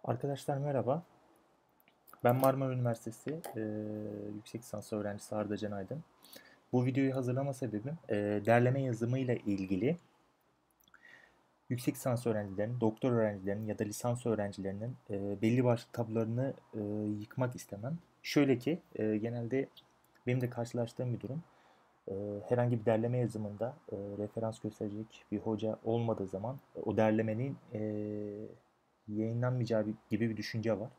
Arkadaşlar merhaba. Ben Marmara Üniversitesi yüksek lisans öğrencisi Arda Can Aydın. Bu videoyu hazırlama sebebim derleme yazımıyla ilgili yüksek lisans öğrencilerinin, doktor öğrencilerinin ya da lisans öğrencilerinin belli başlı tabularını yıkmak istemem. Şöyle ki genelde benim de karşılaştığım bir durum. E, Herhangi bir derleme yazımında referans gösterecek bir hoca olmadığı zaman o derlemenin yayınlanmayacağı gibi bir düşünce var.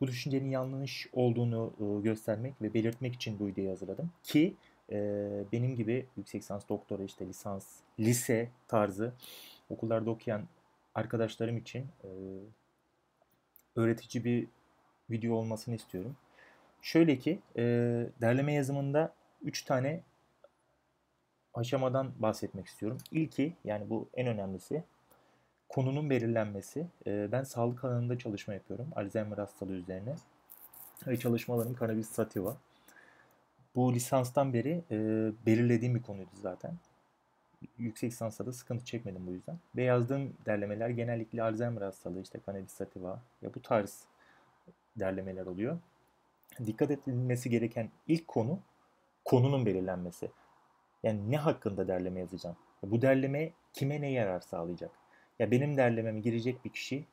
Bu düşüncenin yanlış olduğunu göstermek ve belirtmek için bu videoyu hazırladım. Ki benim gibi yüksek lisans, doktora, işte lisans, lise tarzı okullarda okuyan arkadaşlarım için öğretici bir video olmasını istiyorum. Şöyle ki derleme yazımında 3 tane aşamadan bahsetmek istiyorum. İlki, yani bu en önemlisi, konunun belirlenmesi. Ben sağlık alanında çalışma yapıyorum. Alzheimer hastalığı üzerine. Ve çalışmalarım Cannabis sativa. Bu lisanstan beri belirlediğim bir konuydu zaten. Yüksek lisansta da sıkıntı çekmedim bu yüzden. Ve yazdığım derlemeler genellikle Alzheimer hastalığı, işte Cannabis sativa ya bu tarz derlemeler oluyor. Dikkat edilmesi gereken ilk konu, konunun belirlenmesi. Yani ne hakkında derleme yazacağım? Bu derleme kime ne yarar sağlayacak? Ya benim derlememe girecek bir kişi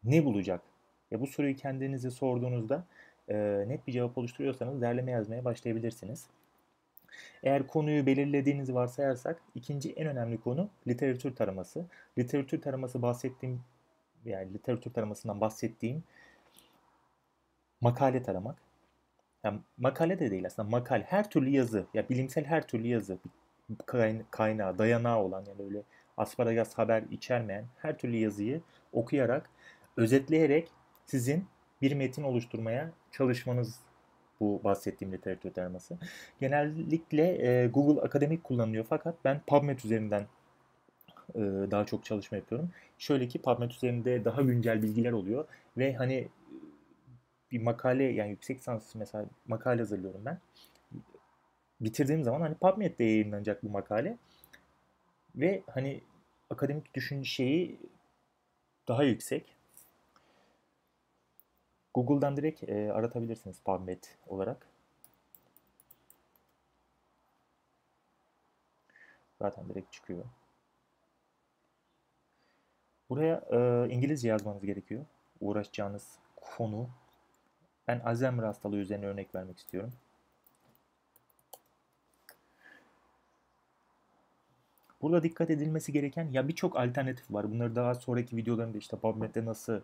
ne bulacak? Ya bu soruyu kendinize sorduğunuzda net bir cevap oluşturuyorsanız derleme yazmaya başlayabilirsiniz. Eğer konuyu belirlediğinizi varsayarsak ikinci en önemli konu literatür taraması. Literatür taraması bahsettiğim yani literatür taramasından bahsettiğim makale taramak. Yani makale de değil aslında makale her türlü yazı ya bilimsel her türlü yazı kaynağı dayanağı olan yani öyle asparagas haber içermeyen her türlü yazıyı okuyarak özetleyerek sizin bir metin oluşturmaya çalışmanız bu bahsettiğim literatür taraması. Genellikle Google Akademik kullanılıyor fakat ben PubMed üzerinden daha çok çalışma yapıyorum. Şöyle ki PubMed üzerinde daha güncel bilgiler oluyor ve hani bir makale yani yüksek lisans mesela makale hazırlıyorum ben. Bitirdiğim zaman hani PubMed'de yayınlanacak bu makale ve hani akademik düşünce şeyi daha yüksek. Google'dan direkt aratabilirsiniz PubMed olarak. Zaten direkt çıkıyor. Buraya İngilizce yazmanız gerekiyor. Uğraşacağınız konu. Ben Alzheimer hastalığı üzerine örnek vermek istiyorum. Burada dikkat edilmesi gereken ya birçok alternatif var. Bunları daha sonraki videolarımda işte PubMed'de nasıl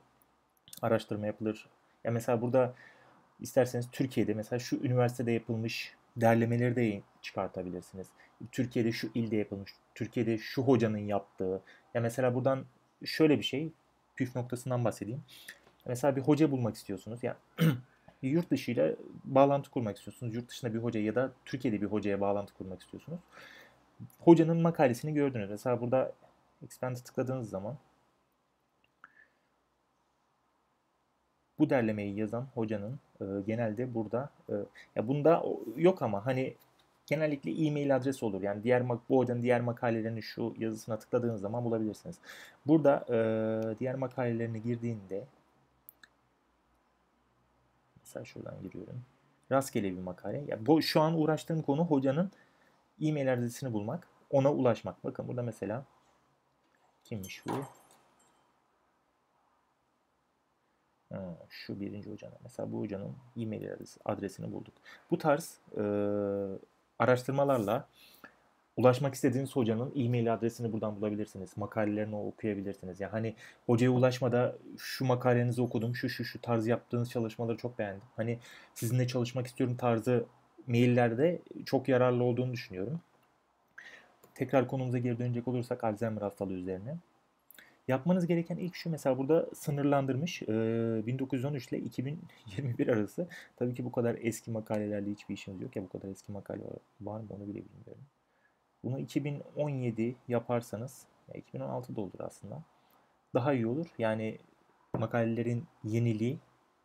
araştırma yapılır. Ya mesela burada isterseniz Türkiye'de mesela şu üniversitede yapılmış derlemeleri de çıkartabilirsiniz. Türkiye'de şu ilde yapılmış, Türkiye'de şu hocanın yaptığı. Ya mesela buradan şöyle bir şey, püf noktasından bahsedeyim. Mesela bir hoca bulmak istiyorsunuz. Ya yurt dışıyla bağlantı kurmak istiyorsunuz. Yurt dışında bir hoca ya da Türkiye'de bir hocaya bağlantı kurmak istiyorsunuz. Hocanın makalesini gördünüz. Mesela burada Expand'e tıkladığınız zaman bu derlemeyi yazan hocanın genelde burada ya bunda yok ama hani genellikle e-mail adresi olur. Yani bu hocanın diğer makalelerini şu yazısına tıkladığınız zaman bulabilirsiniz. Burada diğer makalelerine girdiğinde mesela şuradan giriyorum. Rastgele bir makale. Ya bu şu an uğraştığım konu hocanın e-mail adresini bulmak, ona ulaşmak. Bakın burada mesela kimmiş bu? Şu birinci hocanın. Mesela bu hocanın e-mail adresini bulduk. Bu tarz araştırmalarla ulaşmak istediğiniz hocanın e-mail adresini buradan bulabilirsiniz. Makalelerini okuyabilirsiniz. Yani hani hocaya ulaşmada şu makalenizi okudum, şu tarz yaptığınız çalışmaları çok beğendim. Hani sizinle çalışmak istiyorum tarzı maillerde çok yararlı olduğunu düşünüyorum. Tekrar konumuza geri dönecek olursak Alzheimer hastalığı üzerine. Yapmanız gereken ilk şu mesela burada sınırlandırmış 1913 ile 2021 arası. Tabii ki bu kadar eski makalelerle hiçbir işimiz yok ya bu kadar eski makale var mı onu bile bilmiyorum. Bunu 2017 yaparsanız ya 2016 da olur aslında. Daha iyi olur. Yani makalelerin yeniliği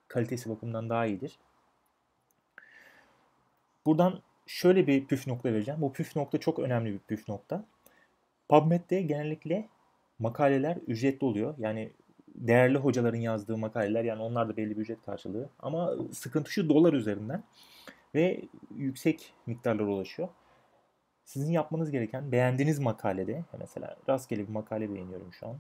kalitesi bakımından daha iyidir. Buradan şöyle bir püf nokta vereceğim. Bu püf nokta çok önemli bir püf nokta. PubMed'de genellikle makaleler ücretli oluyor. Yani değerli hocaların yazdığı makaleler, yani onlar da belli bir ücret karşılığı. Ama sıkıntı şu, dolar üzerinden ve yüksek miktarlara ulaşıyor. Sizin yapmanız gereken, beğendiğiniz makalede, mesela rastgele bir makale beğeniyorum şu an.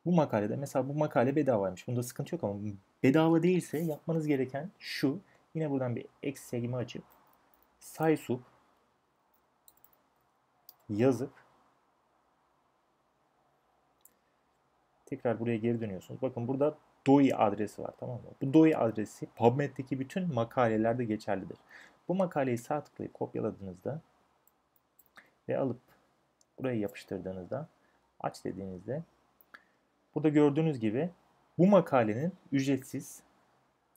Bu makalede mesela bu makale bedavaymış. Bunda sıkıntı yok ama bedava değilse yapmanız gereken şu. Yine buradan bir Excel'imi açıp Saysup yazıp tekrar buraya geri dönüyorsunuz. Bakın burada DOI adresi var, tamam mı? Bu DOI adresi PubMed'deki bütün makalelerde geçerlidir. Bu makaleyi sağ tıklayıp kopyaladığınızda ve alıp buraya yapıştırdığınızda, aç dediğinizde, burada gördüğünüz gibi bu makalenin ücretsiz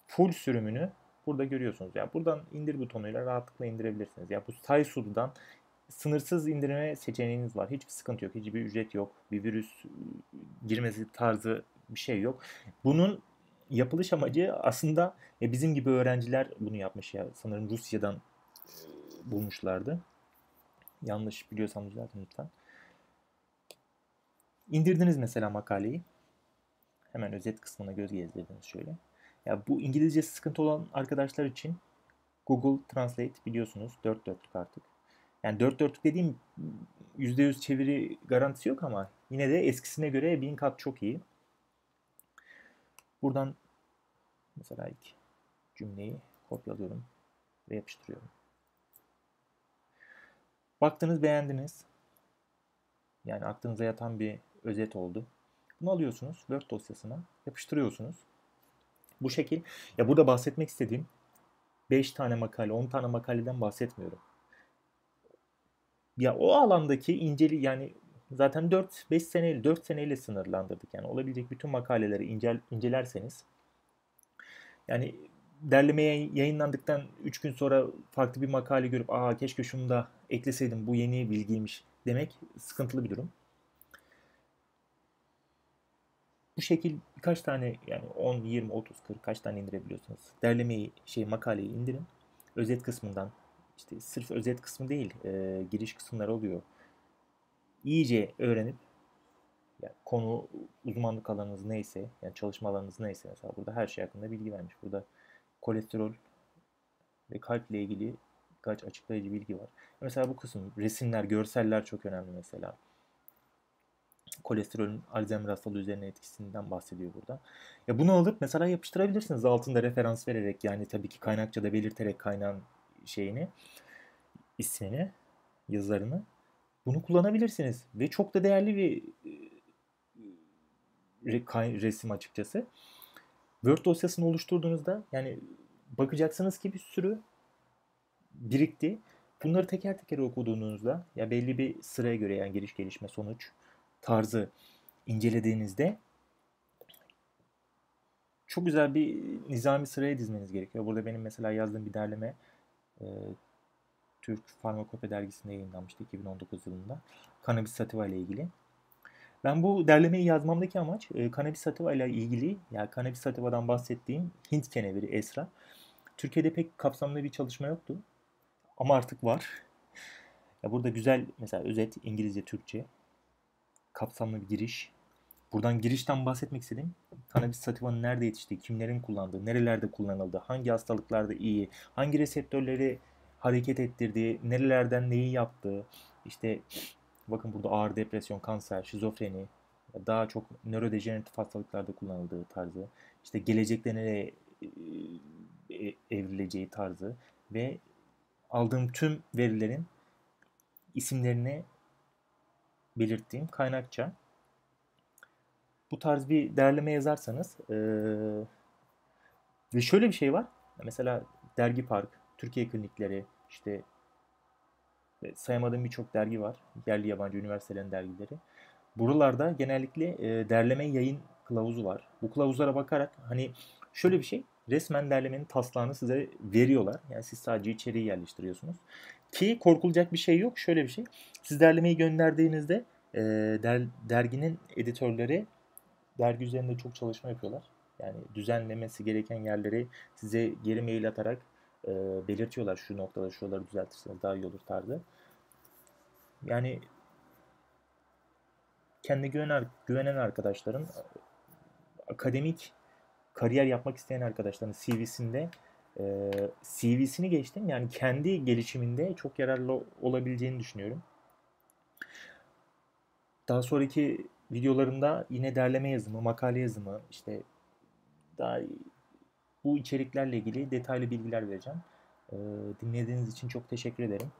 full sürümünü burada görüyorsunuz. Yani buradan indir butonuyla rahatlıkla indirebilirsiniz. Ya bu Saysu'dan sınırsız indirme seçeneğiniz var. Hiçbir sıkıntı yok. Hiçbir ücret yok. Bir virüs girmesi tarzı bir şey yok. Bunun yapılış amacı aslında bizim gibi öğrenciler bunu yapmış ya. Sanırım Rusya'dan bulmuşlardı. Yanlış biliyorsam düzeltin lütfen. İndirdiniz mesela makaleyi. Hemen özet kısmına göz gezdirdiniz şöyle. Ya bu İngilizcesi sıkıntı olan arkadaşlar için Google Translate biliyorsunuz dört dörtlük artık. Yani dört dörtlük dediğim %100 çeviri garantisi yok ama yine de eskisine göre 1000 kat çok iyi. Buradan mesela ilk cümleyi kopyalıyorum ve yapıştırıyorum. Baktınız, beğendiniz. Yani aklınıza yatan bir özet oldu. Bunu alıyorsunuz Word dosyasına, yapıştırıyorsunuz. Bu şekil. Ya burada bahsetmek istediğim 5 tane makale, 10 tane makaleden bahsetmiyorum. Ya o alandaki yani zaten 4 seneyle sınırlandırdık. Yani olabilecek bütün makaleleri incelerseniz, yani derlemeye yayınlandıktan 3 gün sonra farklı bir makale görüp keşke şunu da ekleseydim, bu yeni bilgiymiş demek sıkıntılı bir durum. Bu şekil birkaç tane, yani 10, 20, 30, 40 kaç tane indirebiliyorsunuz. Makaleyi indirin. Özet kısmından, işte sırf özet kısmı değil, giriş kısımları oluyor. İyice öğrenip, yani konu, uzmanlık alanınız neyse, yani çalışma alanınız neyse, mesela burada her şey hakkında bilgi vermiş. Burada kolesterol ve kalp ile ilgili birkaç açıklayıcı bilgi var. Mesela bu kısım, resimler, görseller çok önemli mesela. Kolesterolün Alzheimer hastalığı üzerine etkisinden bahsediyor burada. Ya bunu alıp mesela yapıştırabilirsiniz altında referans vererek, yani tabii ki kaynakçada belirterek kaynağın şeyini, ismini, yazarını. Bunu kullanabilirsiniz ve çok da değerli bir resim açıkçası. Word dosyasını oluşturduğunuzda, yani bakacaksınız ki bir sürü birikti. Bunları teker teker okuduğunuzda, ya belli bir sıraya göre, yani giriş, gelişme, sonuç tarzı incelediğinizde çok güzel bir nizami sıraya dizmeniz gerekiyor. Burada benim mesela yazdığım bir derleme e, Türk Farmakope dergisinde yayınlanmıştı 2019 yılında. Cannabis sativa ile ilgili. Ben bu derlemeyi yazmamdaki amaç Cannabis sativa ile ilgili, yani Cannabis sativa'dan bahsettiğim Hint keneviri Esra. Türkiye'de pek kapsamlı bir çalışma yoktu ama artık var. Ya burada güzel mesela özet, İngilizce, Türkçe, kapsamlı bir giriş. Buradan girişten bahsetmek istedim. Cannabis sativa'nın nerede yetiştiği, kimlerin kullandığı, nerelerde kullanıldığı, hangi hastalıklarda iyi, hangi reseptörleri hareket ettirdiği, nerelerden neyi yaptığı, işte bakın burada ağır depresyon, kanser, şizofreni, daha çok nörodejeneratif hastalıklarda kullanıldığı tarzı, işte gelecekte nereye evrileceği tarzı ve aldığım tüm verilerin isimlerini belirttiğim kaynakça. Bu tarz bir derleme yazarsanız ve şöyle bir şey var. Mesela Dergi Park, Türkiye Klinikleri, işte sayamadığım birçok dergi var. Yerli yabancı üniversitelerin dergileri. Buralarda genellikle derleme yayın kılavuzu var. Bu kılavuzlara bakarak, hani şöyle bir şey, resmen derlemenin taslağını size veriyorlar. Yani siz sadece içeriği yerleştiriyorsunuz. Ki korkulacak bir şey yok. Şöyle bir şey. Siz derlemeyi gönderdiğinizde derginin editörleri dergi üzerinde çok çalışma yapıyorlar. Yani düzenlemesi gereken yerleri size geri mail atarak belirtiyorlar. Şu noktada şuraları düzeltirseniz daha iyi olur tarzı. Yani Kendi güvenen arkadaşların, akademik kariyer yapmak isteyen arkadaşların CV'sinde CV'sini geçtim, yani kendi gelişiminde çok yararlı olabileceğini düşünüyorum. Daha sonraki videolarımda yine derleme yazımı, makale yazımı, işte daha bu içeriklerle ilgili detaylı bilgiler vereceğim. Dinlediğiniz için çok teşekkür ederim.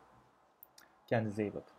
Kendinize iyi bakın.